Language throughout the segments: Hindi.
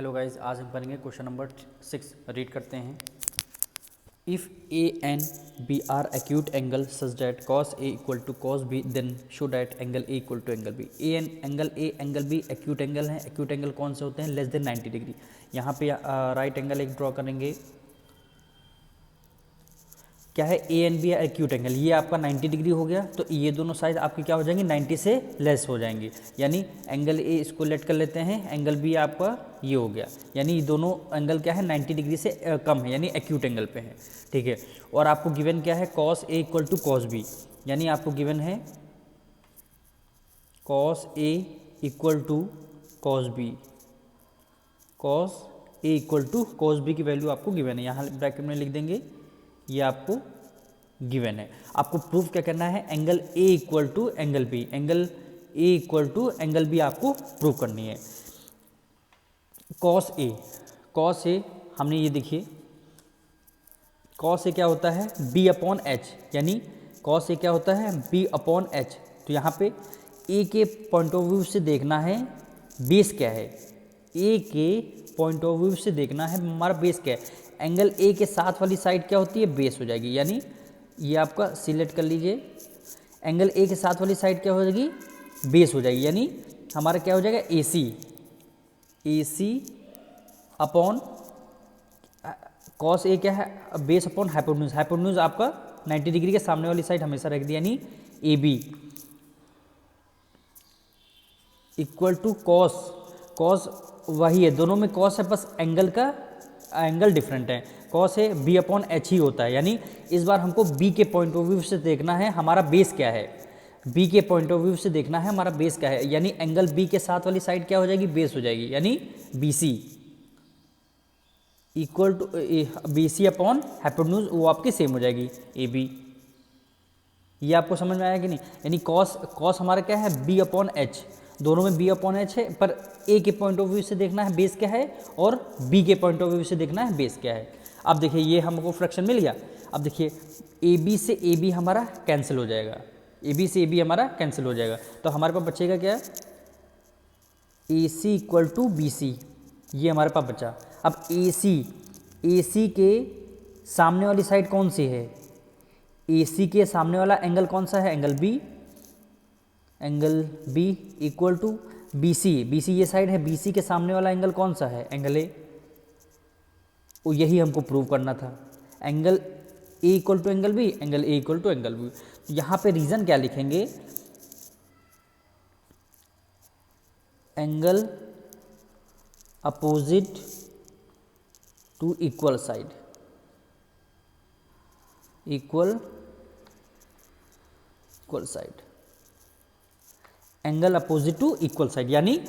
हेलो गाइस, आज हम करेंगे क्वेश्चन नंबर 6। रीड करते हैं। If A and B are acute angle such that cos A equal to cos B then show that angle A equal to angle B. Angle B acute angle है। एक्यूट एंगल कौन से होते हैं? Less than 90 degree. यहाँ पे राइट एंगल एक ड्रॉ करेंगे। क्या है? A and B acute angle, ये आपका 90 डिग्री हो गया, तो ये दोनों साइड आपकी क्या हो जाएंगी? 90 से लेस हो जाएंगी। यानी एंगल ए इसको लेट कर लेते हैं, एंगल बी आपका ये हो गया। यानी ये दोनों एंगल क्या है? 90 डिग्री से कम है, यानी एक्यूट एंगल पे है। ठीक है। और आपको गिवन क्या है? Cos A equal to cos B. यानी आपको गिवन है cos A equal to cos B. Cos A equal to cos B की वैल्यू आपको गिवन है, यहाँ ब्रैकेट में लिख देंगे, ये आपको गिवन है। आपको प्रूफ क्या करना है? Angle A equal to angle B. Angle A equal to angle B आपको प्रूव करनी है। कॉस ए हमने ये देखिए, कॉस ए क्या होता है? B upon H. यानी कॉस ए क्या होता है? B upon H. तो यहाँ पे ए के पॉइंट ऑफ व्यू से देखना है बेस क्या है। ए के पॉइंट ऑफ व्यू से देखना है हमारा बेस क्या है। एंगल ए के साथ वाली साइड क्या होती है? बेस हो जाएगी। यानी ये आपका सिलेक्ट कर लीजिए, एंगल ए के साथ वाली साइड क्या हो जाएगी? बेस हो जाएगी। यानी हमारा क्या हो जाएगा? ए सी अपॉन कॉस ए क्या है? Base upon hypotenuse. हाइपोटेन्यूज आपका 90 डिग्री के सामने वाली साइड हमेशा रख दिया, यानी A B equal to cos वही है, दोनों में कॉस है, बस एंगल डिफरेंट है। कॉस है बी अपॉन एच ही होता है। यानी इस बार हमको बी के पॉइंट ऑफ व्यू से देखना है हमारा बेस क्या है। बी के पॉइंट ऑफ व्यू से देखना है हमारा बेस क्या है। यानी एंगल बी के साथ वाली साइड क्या हो जाएगी? बेस हो जाएगी। यानी B C equal to B C upon hypotenuse, वो आपकी सेम हो जाएगी ए बी। ये आपको समझ में आया कि नहीं? यानी कॉस हमारा क्या है? B upon H. दोनों में बी अपॉन एच है, पर ए के पॉइंट ऑफ व्यू से देखना है बेस क्या है, और बी के पॉइंट ऑफ व्यू से देखना है बेस क्या है। अब देखिए ये हमको फ्रैक्शन मिल गया। अब देखिए ए बी से ए बी हमारा कैंसिल हो जाएगा, ए बी से ए बी हमारा कैंसिल हो जाएगा। तो हमारे पास बचेगा क्या? ए सी इक्वल टू बी सी, ये हमारे पास बचा। अब ए सी के सामने वाली साइड कौन सी है? ए सी के सामने वाला एंगल कौन सा है? Angle B equal to B C ये साइड है। बी सी के सामने वाला एंगल कौन सा है? Angle A. वो यही हमको प्रूव करना था। Angle A equal to angle B, angle A equal to angle B. तो यहाँ पे रीजन क्या लिखेंगे? Angle opposite to equal side, equal side. Angle opposite to equal side, यानी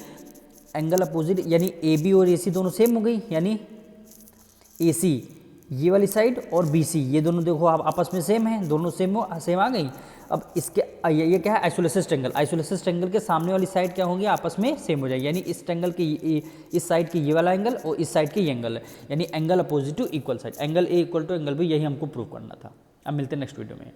एंगल अपोजिट, यानी ए बी और ए सी दोनों सेम हो गई। यानी ए सी ये वाली साइड और बी सी ये दोनों देखो आप आपस में सेम है, दोनों सेम आ गई। अब इसके ये क्या है? Isosceles angle. आइसोलेसिस एंगल के सामने वाली साइड क्या होंगी? आपस में सेम हो जाएगी। यानी इस एंगल के इस साइड की ये वाला एंगल और इस साइड के ये एंगल है, यानी angle opposite to equal side. Angle A equal to angle B, यही हमको प्रूव करना था। अब मिलते हैं नेक्स्ट वीडियो में।